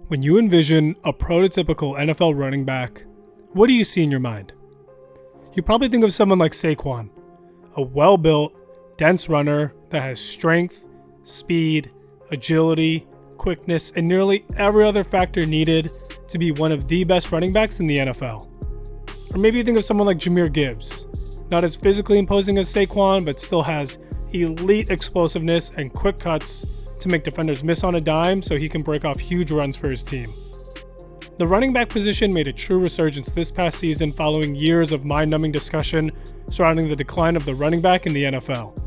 When you envision a prototypical NFL running back, what do you see in your mind? You probably think of someone like Saquon, a well-built, dense runner that has strength, speed, agility, quickness, and nearly every other factor needed to be one of the best running backs in the NFL. Or maybe you think of someone like Jahmyr Gibbs, not as physically imposing as Saquon, but still has elite explosiveness and quick cuts to make defenders miss on a dime so he can break off huge runs for his team. The running back position made a true resurgence this past season following years of mind-numbing discussion surrounding the decline of the running back in the NFL.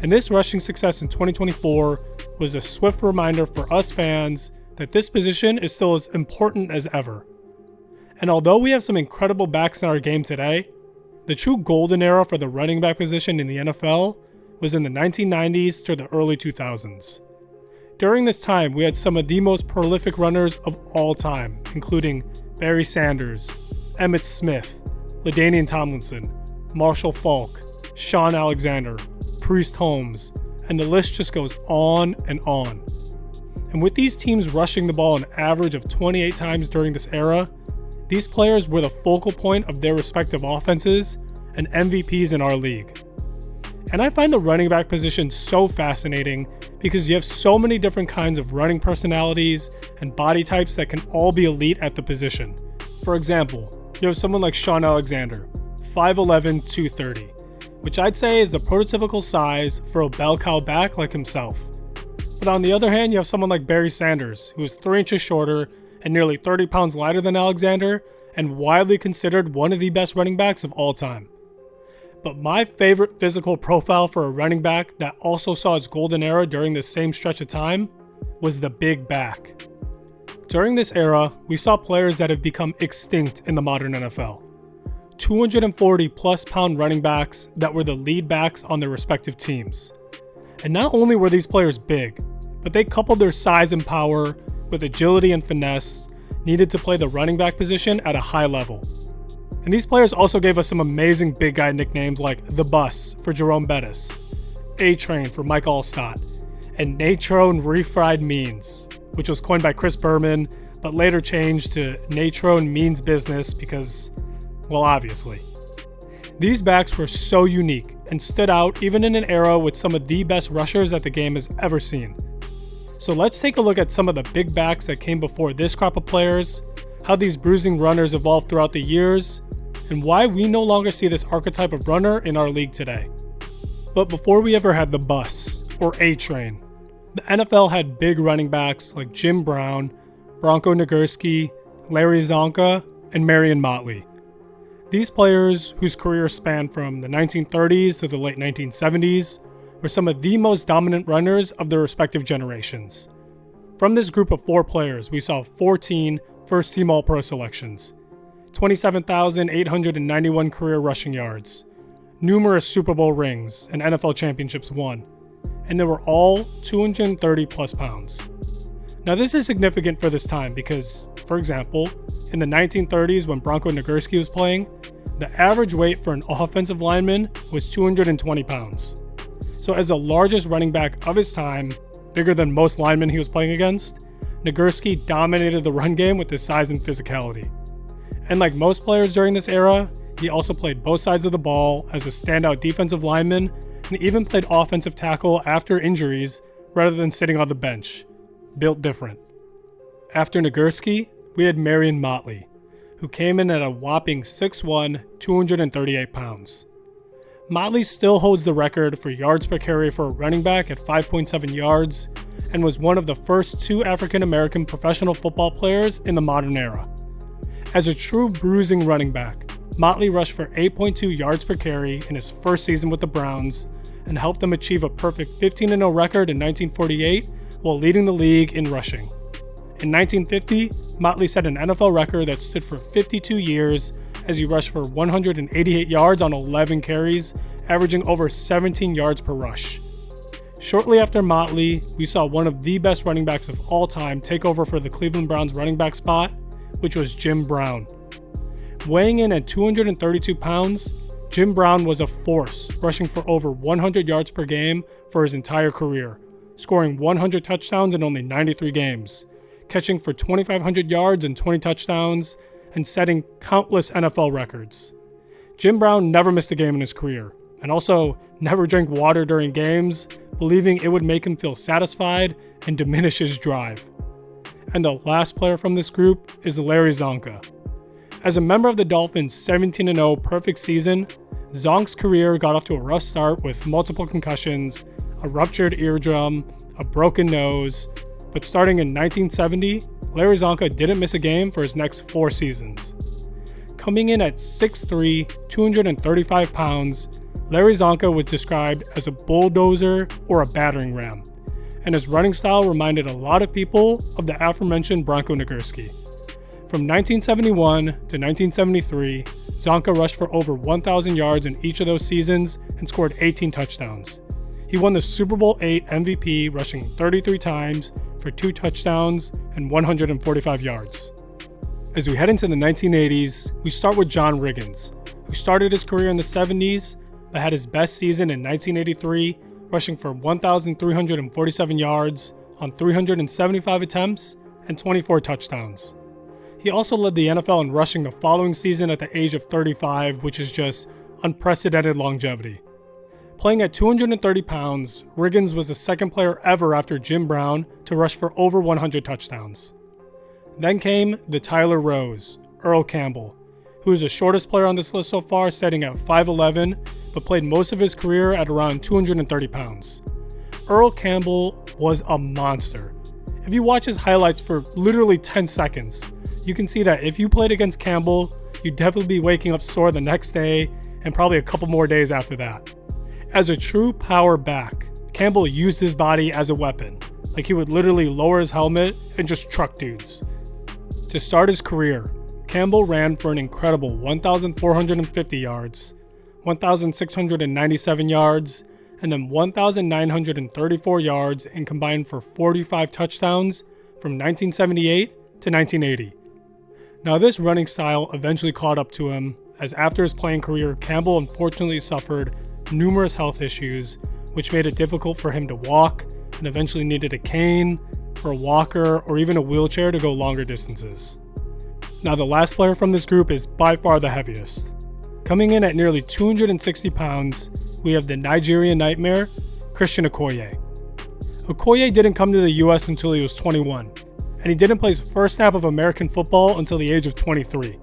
And this rushing success in 2024 was a swift reminder for us fans that this position is still as important as ever. And although we have some incredible backs in our game today, the true golden era for the running back position in the NFL was in the 1990s to the early 2000s. During this time, we had some of the most prolific runners of all time, including Barry Sanders, Emmitt Smith, LaDainian Tomlinson, Marshall Faulk, Shaun Alexander, Priest Holmes, and the list just goes on and on. And with these teams rushing the ball an average of 28 times during this era, these players were the focal point of their respective offenses and MVPs in our league. And I find the running back position so fascinating because you have so many different kinds of running personalities and body types that can all be elite at the position. For example, you have someone like Shaun Alexander, 5'11", 230, which I'd say is the prototypical size for a bell cow back like himself. But on the other hand, you have someone like Barry Sanders, who is 3 inches shorter and nearly 30 pounds lighter than Alexander, and widely considered one of the best running backs of all time. But my favorite physical profile for a running back that also saw its golden era during this same stretch of time was the big back. During this era, we saw players that have become extinct in the modern NFL. 240 plus pound running backs that were the lead backs on their respective teams. And not only were these players big, but they coupled their size and power with agility and finesse needed to play the running back position at a high level. And these players also gave us some amazing big guy nicknames like The Bus for Jerome Bettis, A-Train for Mike Allstott, and Natrone Refried Means, which was coined by Chris Berman, but later changed to Natrone Means Business because, well, obviously. These backs were so unique and stood out even in an era with some of the best rushers that the game has ever seen. So let's take a look at some of the big backs that came before this crop of players, how these bruising runners evolved throughout the years, and why we no longer see this archetype of runner in our league today. But before we ever had the bus, or A-Train, the NFL had big running backs like Jim Brown, Bronco Nagurski, Larry Zonka, and Marion Motley. These players, whose careers spanned from the 1930s to the late 1970s, were some of the most dominant runners of their respective generations. From this group of 4 players, we saw 14 first-team All-Pro selections, 27,891 career rushing yards, numerous Super Bowl rings and NFL championships won, and they were all 230 plus pounds. Now this is significant for this time because, for example, in the 1930s when Bronco Nagurski was playing, the average weight for an offensive lineman was 220 pounds. So as the largest running back of his time, bigger than most linemen he was playing against, Nagurski dominated the run game with his size and physicality. And like most players during this era, he also played both sides of the ball as a standout defensive lineman and even played offensive tackle after injuries rather than sitting on the bench. Built different. After Nagurski, we had Marion Motley, who came in at a whopping 6'1", 238 pounds. Motley still holds the record for yards per carry for a running back at 5.7 yards and was one of the first 2 African American professional football players in the modern era. As a true bruising running back, Motley rushed for 8.2 yards per carry in his first season with the Browns and helped them achieve a perfect 15-0 record in 1948 while leading the league in rushing. In 1950, Motley set an NFL record that stood for 52 years as he rushed for 188 yards on 11 carries, averaging over 17 yards per rush. Shortly after Motley, we saw one of the best running backs of all time take over for the Cleveland Browns running back spot, which was Jim Brown. Weighing in at 232 pounds, Jim Brown was a force, rushing for over 100 yards per game for his entire career, scoring 100 touchdowns in only 93 games, catching for 2,500 yards and 20 touchdowns, and setting countless NFL records. Jim Brown never missed a game in his career, and also never drank water during games, believing it would make him feel satisfied and diminish his drive. And the last player from this group is Larry Csonka. As a member of the Dolphins' 17-0 perfect season, Zonk's career got off to a rough start with multiple concussions, a ruptured eardrum, a broken nose, but starting in 1970, Larry Csonka didn't miss a game for his next 4 seasons. Coming in at 6'3", 235 pounds, Larry Csonka was described as a bulldozer or a battering ram, and his running style reminded a lot of people of the aforementioned Bronco Nagurski. From 1971 to 1973, Csonka rushed for over 1,000 yards in each of those seasons and scored 18 touchdowns. He won the Super Bowl VIII MVP, rushing 33 times for 2 touchdowns and 145 yards. As we head into the 1980s, we start with John Riggins, who started his career in the 70s, but had his best season in 1983, rushing for 1,347 yards on 375 attempts and 24 touchdowns. He also led the NFL in rushing the following season at the age of 35, which is just unprecedented longevity. Playing at 230 pounds, Riggins was the second player ever after Jim Brown to rush for over 100 touchdowns. Then came the Tyler Rose, Earl Campbell, who is the shortest player on this list so far, sitting at 5'11", but played most of his career at around 230 pounds. Earl Campbell was a monster. If you watch his highlights for literally 10 seconds, you can see that if you played against Campbell, you'd definitely be waking up sore the next day and probably a couple more days after that. As a true power back, Campbell used his body as a weapon. Like, he would literally lower his helmet and just truck dudes. To start his career, Campbell ran for an incredible 1,450 yards, 1,697 yards, and then 1,934 yards, and combined for 45 touchdowns from 1978 to 1980. Now, this running style eventually caught up to him, as after his playing career, Campbell unfortunately suffered numerous health issues, which made it difficult for him to walk, and eventually needed a cane, or a walker, or even a wheelchair to go longer distances. Now, the last player from this group is by far the heaviest. Coming in at nearly 260 pounds, we have the Nigerian Nightmare, Christian Okoye. Okoye didn't come to the US until he was 21, and he didn't play his first snap of American football until the age of 23.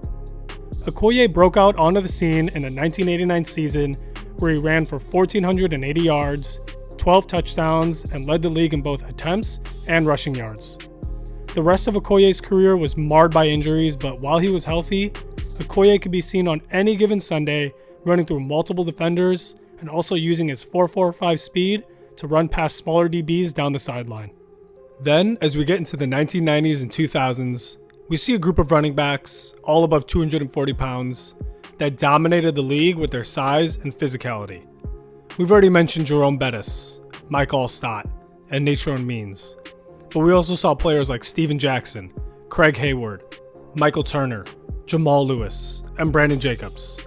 Okoye broke out onto the scene in the 1989 season, where he ran for 1,480 yards, 12 touchdowns, and led the league in both attempts and rushing yards. The rest of Okoye's career was marred by injuries, but while he was healthy, Okoye could be seen on any given Sunday running through multiple defenders and also using his 4.45 speed to run past smaller DBs down the sideline. Then, as we get into the 1990s and 2000s, we see a group of running backs, all above 240 pounds, that dominated the league with their size and physicality. We've already mentioned Jerome Bettis, Mike Allstott, and Natrone Means, but we also saw players like Steven Jackson, Craig Hayward, Michael Turner, Jamal Lewis, and Brandon Jacobs.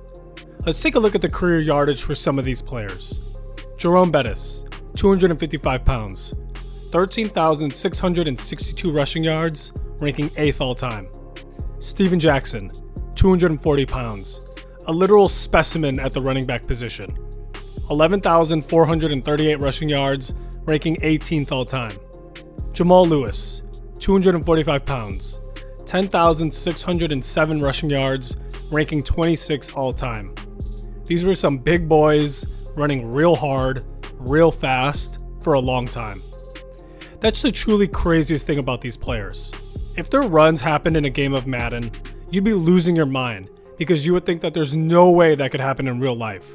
Let's take a look at the career yardage for some of these players. Jerome Bettis, 255 pounds, 13,662 rushing yards, ranking 8th all-time. Steven Jackson, 240 pounds, a literal specimen at the running back position. 11,438 rushing yards, ranking 18th all-time. Jamal Lewis, 245 pounds, 10,607 rushing yards, ranking 26th all-time. These were some big boys running real hard, real fast, for a long time. That's the truly craziest thing about these players. If their runs happened in a game of Madden, you'd be losing your mind because you would think that there's no way that could happen in real life.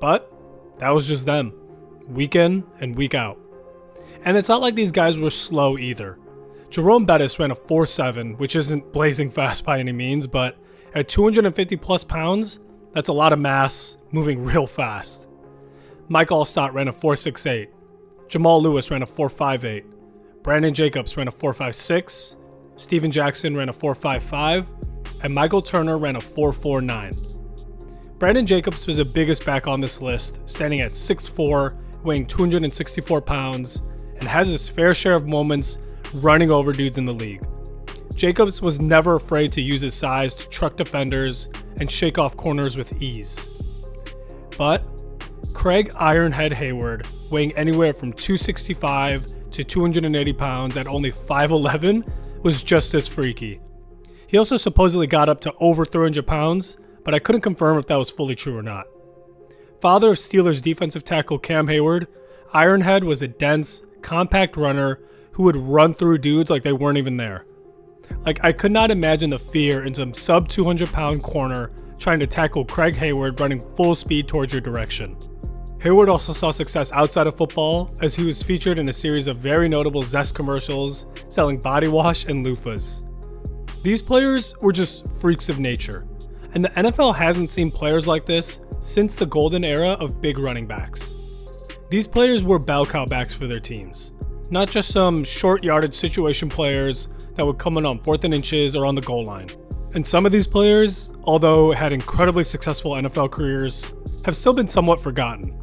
But that was just them, week in and week out. And it's not like these guys were slow either. Jerome Bettis ran a 4.7, which isn't blazing fast by any means, but at 250 plus pounds, that's a lot of mass moving real fast. Mike Allstott ran a 4.68. Jamal Lewis ran a 4.58. Brandon Jacobs ran a 4.56. Steven Jackson ran a 4.55. And Michael Turner ran a 4.49. Brandon Jacobs was the biggest back on this list, standing at 6'4", weighing 264 pounds, and has his fair share of moments running over dudes in the league. Jacobs was never afraid to use his size to truck defenders and shake off corners with ease. But Craig Ironhead Hayward, weighing anywhere from 265 to 280 pounds at only 5'11", was just as freaky. He also supposedly got up to over 300 pounds, but I couldn't confirm if that was fully true or not. Father of Steelers defensive tackle Cam Hayward, Ironhead was a dense, compact runner who would run through dudes like they weren't even there. I could not imagine the fear in some sub 200 pound corner trying to tackle Craig Hayward running full speed towards your direction. Hayward also saw success outside of football as he was featured in a series of very notable Zest commercials selling body wash and loofahs. These players were just freaks of nature, and the NFL hasn't seen players like this since the golden era of big running backs. These players were bell cow backs for their teams, not just some short yardage situation players that would come in on 4th and inches or on the goal line. And some of these players, although had incredibly successful NFL careers, have still been somewhat forgotten.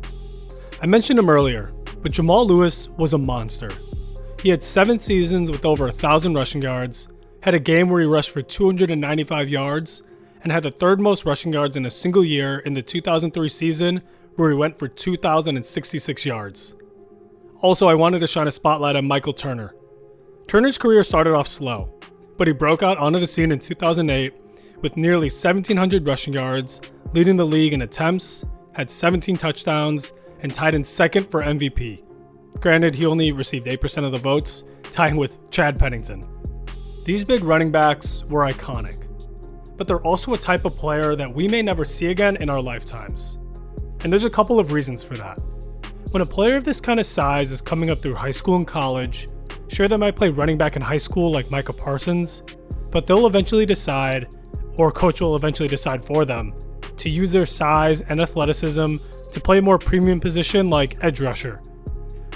I mentioned him earlier, but Jamal Lewis was a monster. He had 7 seasons with over 1,000 rushing yards, had a game where he rushed for 295 yards, and had the 3rd most rushing yards in a single year in the 2003 season where he went for 2,066 yards. Also, I wanted to shine a spotlight on Michael Turner. Turner's career started off slow, but he broke out onto the scene in 2008 with nearly 1,700 rushing yards, leading the league in attempts, had 17 touchdowns, and tied in 2nd for MVP. Granted, he only received 8% of the votes, tying with Chad Pennington. These big running backs were iconic, but they're also a type of player that we may never see again in our lifetimes. And there's a couple of reasons for that. When a player of this kind of size is coming up through high school and college, sure, they might play running back in high school like Micah Parsons, but they'll eventually decide, or coach will eventually decide for them, to use their size and athleticism to play a more premium position like edge rusher.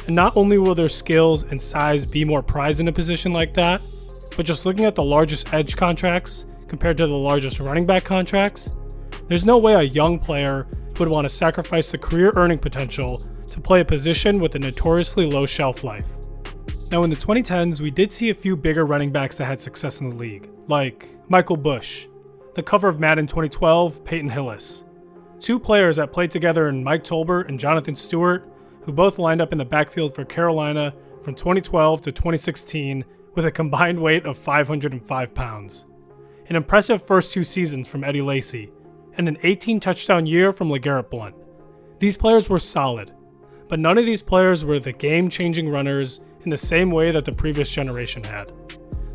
And not only will their skills and size be more prized in a position like that, but just looking at the largest edge contracts compared to the largest running back contracts, there's no way a young player would want to sacrifice the career earning potential to play a position with a notoriously low shelf life. Now in the 2010s, we did see a few bigger running backs that had success in the league, like Michael Bush, the cover of Madden 2012, Peyton Hillis. 2 players that played together in Mike Tolbert and Jonathan Stewart, who both lined up in the backfield for Carolina from 2012 to 2016 with a combined weight of 505 pounds. An impressive first 2 seasons from Eddie Lacy, and an 18 touchdown year from LeGarrette Blount. These players were solid, but none of these players were the game-changing runners in the same way that the previous generation had.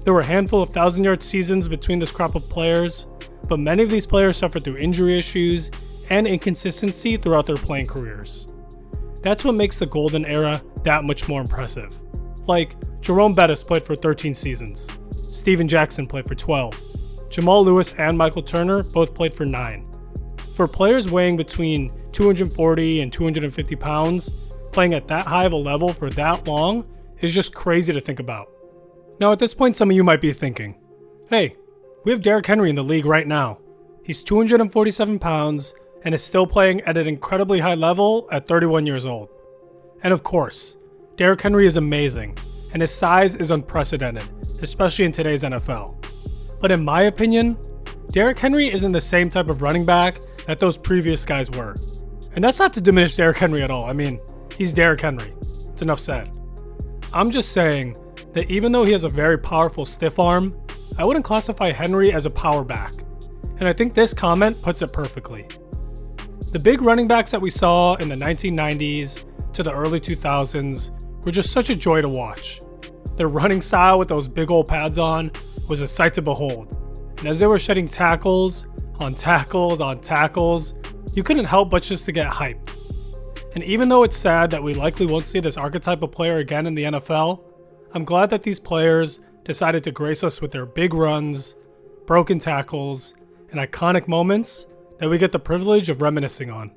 There were a handful of 1,000-yard seasons between this crop of players, but many of these players suffered through injury issues and inconsistency throughout their playing careers. That's what makes the golden era that much more impressive. Like, Jerome Bettis played for 13 seasons, Steven Jackson played for 12, Jamal Lewis and Michael Turner both played for 9. For players weighing between 240 and 250 pounds, playing at that high of a level for that long is just crazy to think about. Now at this point, some of you might be thinking, hey, we have Derrick Henry in the league right now. He's 247 pounds and is still playing at an incredibly high level at 31 years old. And of course, Derrick Henry is amazing, and his size is unprecedented, especially in today's NFL. But in my opinion, Derrick Henry isn't the same type of running back that those previous guys were. And that's not to diminish Derrick Henry at all. I mean, he's Derrick Henry. It's enough said. I'm just saying that even though he has a very powerful stiff arm, I wouldn't classify Henry as a power back. And I think this comment puts it perfectly. The big running backs that we saw in the 1990s to the early 2000s were just such a joy to watch. Their running style with those big old pads on was a sight to behold. And as they were shedding tackles on tackles on tackles, you couldn't help but just to get hyped. And even though it's sad that we likely won't see this archetype of player again in the NFL, I'm glad that these players decided to grace us with their big runs, broken tackles, and iconic moments that we get the privilege of reminiscing on.